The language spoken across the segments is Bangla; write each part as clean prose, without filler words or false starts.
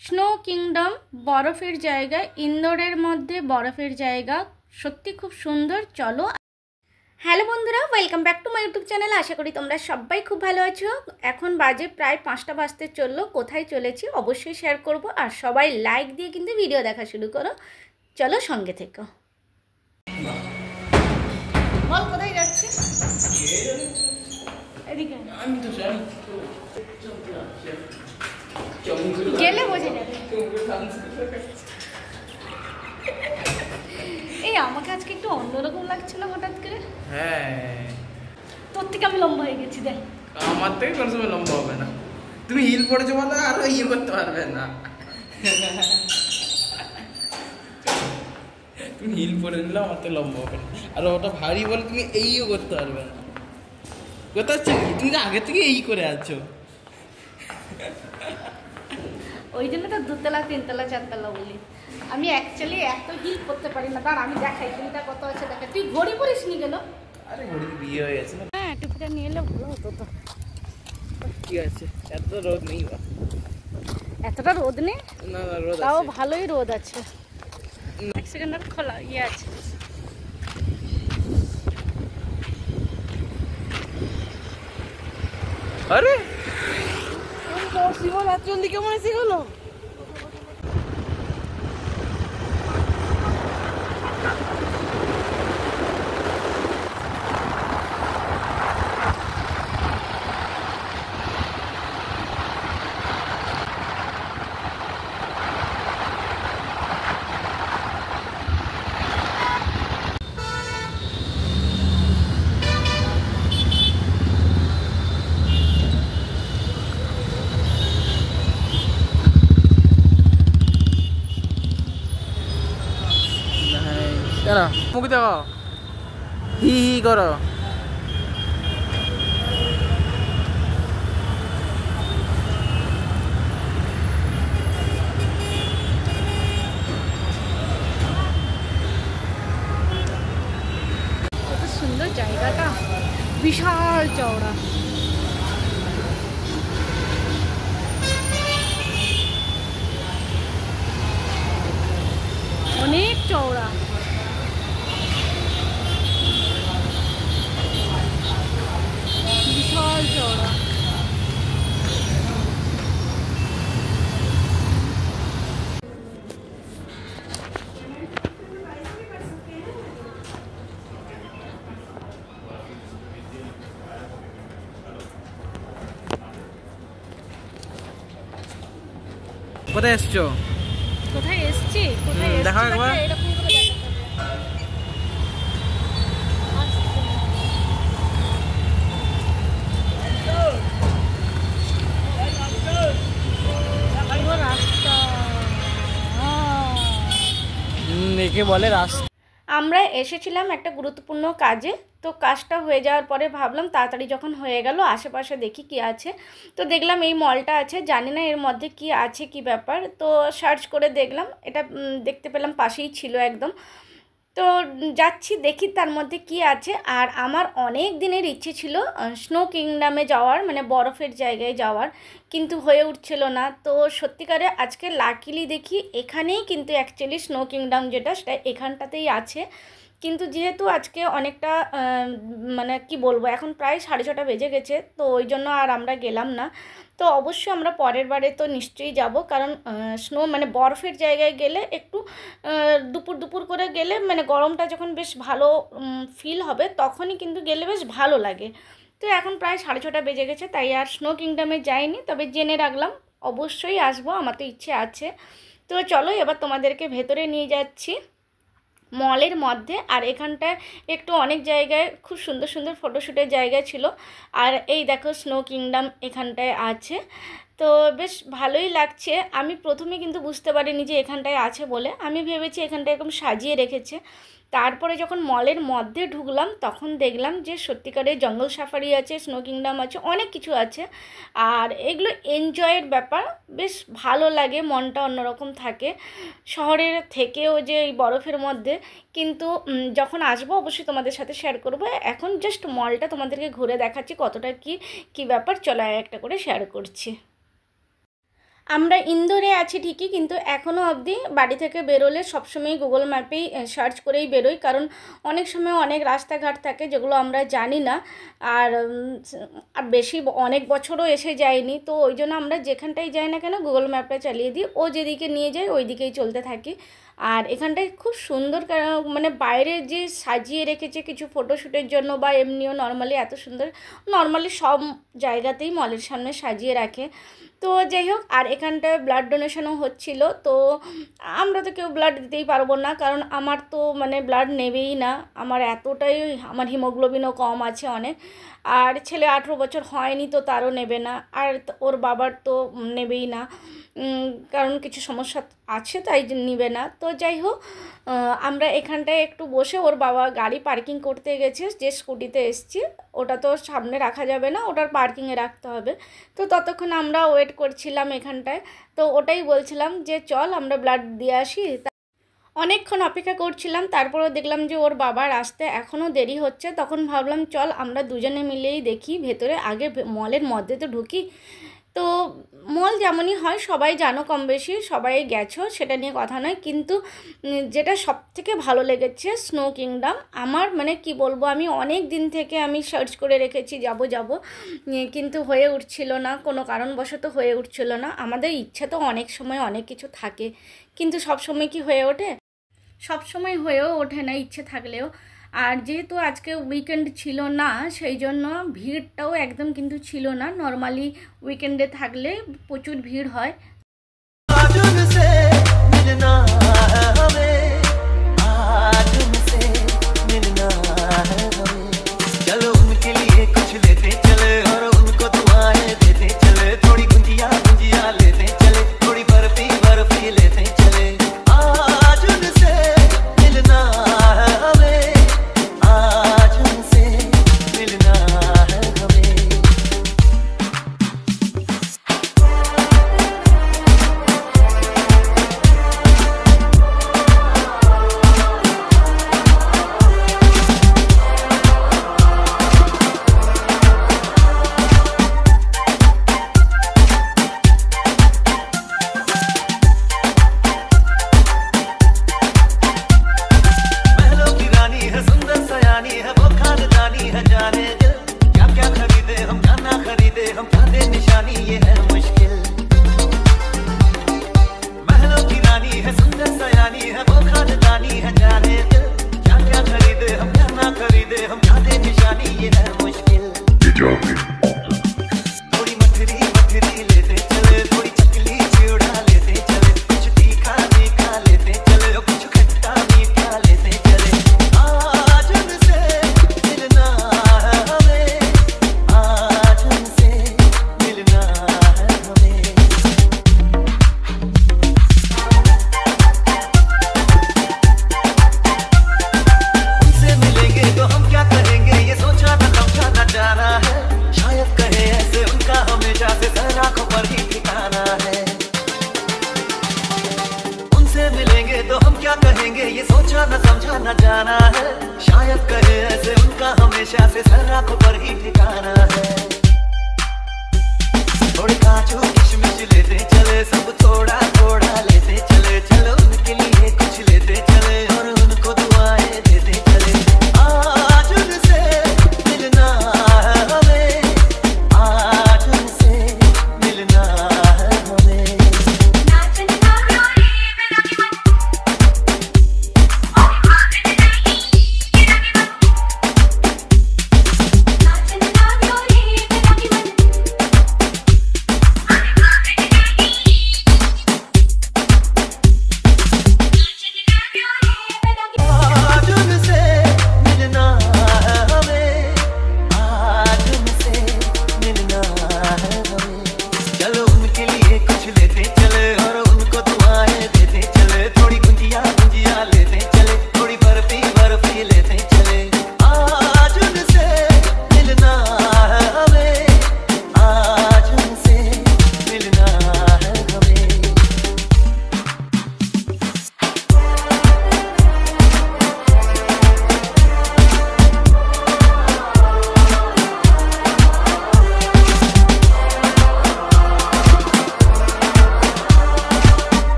স্নো কিংডম বরফের জায়গা, ইন্দোরের মধ্যে বরফের জায়গা, সত্যি খুব সুন্দর। চলো। হ্যালো বন্ধুরা, welcome back to my YouTube channel. আশা করি তোমরা সবাই খুব ভালো আছো। এখন বাজে প্রায় 5টা বাজতে চললো। কোথায় চলেছি অবশ্যই শেয়ার করব, আর সবাই লাইক দিয়ে কিন্তু ভিডিও দেখা শুরু করো। চলো, সঙ্গে থেকো। বল কোথায় যাচ্ছি? এদিকে আমি তো জানি, গেলে বোঝা যাবে। এই আমাকে আজকে একটু অন্যরকম লাগছিল হঠাৎ করে। হ্যাঁ, তোর থেকে আমি লম্বা হয়ে গেছি। দেখ, আমার থেকে কোনো সময় লম্বা হবে না। তুমি হিল পড়েছো বলো আরো ইয়ে করতে পারবে না। তুমি হিল পরে নিলে আমার থেকে লম্বা হবে না, আর ওটা ভারী বলে তুমি এইও করতে পারবে না। কথা হচ্ছে কি, তুমি আগে থেকে এই করে আছো। ওই জন্য তো 2তলা 3তলা 4তলা বলি। আমি অ্যাকচুয়ালি এত হিল করতে পারি না। তার আমি দেখাই হিলটা কত আছে। দেখা, তুই ঘড়ি পরিস নি কেন? আরে ঘড়ি বিয়ে হয়ে গেছে না। হ্যাঁ, টুপিটা নিয়ে এলে ভালো হতো তো। কি আছে, এত রোদ নেই বা। এতটা রোদ নেই? না না, রোদ তাও আছে, ভালোই রোদ আছে। এক সেকেন্ড আর খোলা ইয়ে আছে। আরে জীবন এত জলদি কেমন এসে গেল? কেন মুখ দেখো, হি হি করো। কত সুন্দর জায়গাটা, বিশাল চওড়া। অনেক চওড়া। বিশাল চওড়া। কোথায় এসছো? কোথায় এসছি? কোথায় এসছি? দেখাও একবার। এরকম করে দেখাতে রাস্তা। একে বলে রাস্তা। আমরা এসেছিলাম একটা গুরুত্বপূর্ণ কাজে। তো কাজটা হয়ে যাওয়ার পরে ভাবলাম তাড়াতাড়ি যখন হয়ে গেল আশেপাশে দেখি কি আছে। তো দেখলাম এই মলটা আছে। জানি না এর মধ্যে কি আছে, কি ব্যাপার। তো সার্চ করে দেখলাম, এটা দেখতে পেলাম পাশেই ছিল একদম। তো যাচ্ছি দেখি তার মধ্যে কি আছে। আর আমার অনেক দিনের ইচ্ছে ছিল স্নো কিংডমে যাওয়ার, মানে বরফের জায়গায় যাওয়ার, কিন্তু হয়ে উঠছিল না। তো সত্যিকারে আজকে লাকিলি দেখি এখানেই কিন্তু অ্যাকচুয়ালি স্নো কিংডম যেটা, সেটা এখানটাতেই আছে। কিন্তু যেহেতু আজকে অনেকটা মানে কি বলবো, এখন প্রায় 6:30 বেজে গেছে, তো ওই জন্য আর আমরা গেলাম না। তো অবশ্যই আমরা পরের বারে তো নিশ্চয়ই যাব, কারণ স্নো মানে বরফের জায়গায় গেলে একটু দুপুর দুপুর করে গেলে, মানে গরমটা যখন বেশ ভালো ফিল হবে তখনই কিন্তু গেলে বেশ ভালো লাগে। তো এখন প্রায় 6:30 বেজে গেছে, তাই আর স্নো কিংডমে যাইনি, তবে জেনে রাখলাম অবশ্যই আসবো, আমার তো ইচ্ছে আছে। তো চলো এবার তোমাদেরকে ভেতরে নিয়ে যাচ্ছি মলের মধ্যে। আর এখানটায় একটু অনেক জায়গায় খুব সুন্দর সুন্দর ফটোশ্যুটের জায়গা ছিল। আর এই দেখো স্নো কিংডম এখানটায় আছে। তো বেশ ভালোই লাগছে। আমি প্রথমে কিন্তু বুঝতে পারিনি যে এখানটায় আছে বলে, আমি ভেবেছি এখানটায় এরকম সাজিয়ে রেখেছে। তারপরে যখন মলের মধ্যে ঢুকলাম তখন দেখলাম যে সত্যিকারের জঙ্গল সাফারি আছে, স্নো কিংডম আছে, অনেক কিছু আছে। আর এগুলো এনজয়ের ব্যাপার, বেশ ভালো লাগে, মনটা অন্যরকম থাকে শহরের থেকেও, যে এই বরফের মধ্যে। কিন্তু যখন আসবো অবশ্যই তোমাদের সাথে শেয়ার করবো। এখন জাস্ট মলটা তোমাদেরকে ঘুরে দেখাচ্ছি কতটা কি ব্যাপার। চলো একটা করে শেয়ার করছি। আমরা ইন্দোরে আছি ঠিকই, কিন্তু এখনও অবধি বাড়ি থেকে বেরোলে সবসময় গুগল ম্যাপেই সার্চ করেই বেরোই, কারণ অনেক সময় অনেক রাস্তাঘাট থাকে যেগুলো আমরা জানি না। আর বেশি অনেক বছরও এসে যায়নি, তো ওই জন্য আমরা যেখানটাই যাই না কেন গুগল ম্যাপটা চালিয়ে দিই, ও যেদিকে নিয়ে যায় ওই দিকেই চলতে থাকি। আর এখানটায় খুব সুন্দর, মানে বাইরে যে সাজিয়ে রেখেছে কিছু ফটোশ্যুটের জন্য বা এমনিও নর্মালি এত সুন্দর, নর্মালি সব জায়গাতেই মলের সামনে সাজিয়ে রাখে। তো যাই হোক, আর এখানটায় ব্লাড ডোনেশনও হচ্ছিল। তো আমরা তো কেউ ব্লাড দিতেই পারবো না, কারণ আমার তো মানে ব্লাড নেবেই না, আমার এতটাই, আমার হিমোগ্লোবিনও কম আছে অনেক। আর ছেলে 18 বছর হয়নি, তো তারও নেবে না, আর ওর বাবার তো নেবেই না, কারণ কিছু সমস্যা আছে তাই নেবে না। তো যাই হোক, আমরা এখানটায় একটু বসে, ওর বাবা গাড়ি পার্কিং করতে গেছে, যে স্কুটিতে এসছি ওটা তো সামনে রাখা যাবে না, ওটার পার্কিংয়ে রাখতে হবে। তো ততক্ষণ আমরা ওয়েট করছিলাম এখানটায়। তো ওটাই বলছিলাম যে চল আমরা ব্লাড দিয়ে আসি। অনেকক্ষণ অপেক্ষা করছিলাম, তারপরেও দেখলাম যে ওর বাবার আসতে এখনও দেরি হচ্ছে। তখন ভাবলাম চল আমরা দুজনে মিলেই দেখি ভেতরে, আগে মলের মধ্যে তো ঢুকি। তো মল যেমনই হয় সবাই জানো, কম বেশি সবাই গেছো, সেটা নিয়ে কথা নয়, কিন্তু যেটা সব থেকে ভালো লেগেছে স্নো কিংডম। আমার মানে কি বলবো, আমি অনেক দিন থেকে আমি সার্চ করে রেখেছি যাব, কিন্তু হয়ে উঠছিল না, কোনো কারণবশত হয়ে উঠছিল না। আমাদের ইচ্ছা তো অনেক সময় অনেক কিছু থাকে, কিন্তু সব সময় কি হয়ে ওঠে? সব সময় হয়েও ওঠে না ইচ্ছে থাকলেও। আর যেহেতু আজকে উইকেন্ড ছিল না, সেই জন্য ভিড়টাও একদম কিন্তু ছিল না। নর্মালি উইকেন্ডে থাকলে প্রচুর ভিড় হয়।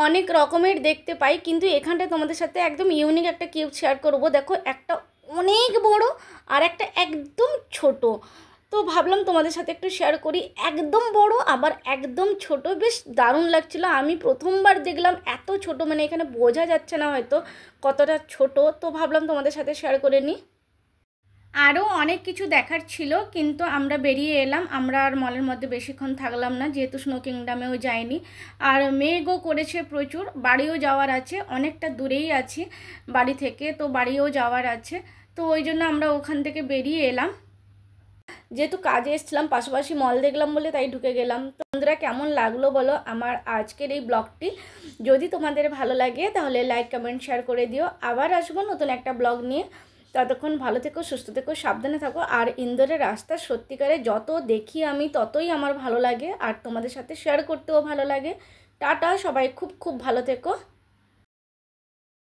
অনেক রকমের দেখতে পাই, কিন্তু এখানটায় তোমাদের সাথে একদম ইউনিক একটা কিউব শেয়ার করব। দেখো, একটা অনেক বড় আর একটা একদম ছোট। তো ভাবলাম তোমাদের সাথে একটু শেয়ার করি। একদম বড় আবার একদম ছোট, বেশ দারুণ লাগছিল। আমি প্রথমবার দেখলাম এত ছোট, মানে এখানে বোঝা যাচ্ছে না হয়তো কতটা ছোট। তো ভাবলাম তোমাদের সাথে শেয়ার করে নিই। আরও অনেক কিছু দেখার ছিল, কিন্তু আমরা বেরিয়ে এলাম। আমরা আর মলের মধ্যে বেশিক্ষণ থাকলাম না, যেহেতু স্নো কিংডমেও যাইনি। আর মেঘও করেছে প্রচুর, বাড়িও যাওয়ার আছে, অনেকটা দূরেই আছি বাড়ি থেকে, তো বাড়িও যাওয়ার আছে। তো ওই জন্য আমরা ওখান থেকে বেরিয়ে এলাম। যেহেতু কাজে এসেছিলাম, পাশাপাশি মল দেখলাম বলে তাই ঢুকে গেলাম। তো বন্ধুরা, কেমন লাগলো বলো আমার আজকের এই ব্লগটি? যদি তোমাদের ভালো লাগে তাহলে লাইক, কমেন্ট, শেয়ার করে দিও। আবার আসবো নতুন একটা ব্লগ নিয়ে। ততক্ষণ ভালো থেকো, সুস্থ থেকো, সাবধানে থাকো। আর ইন্দোরের রাস্তা সত্যিকারে যত দেখি আমি ততই আমার ভালো লাগে, আর তোমাদের সাথে শেয়ার করতেও ভালো লাগে। টাটা, সবাই খুব খুব ভালো থেকো।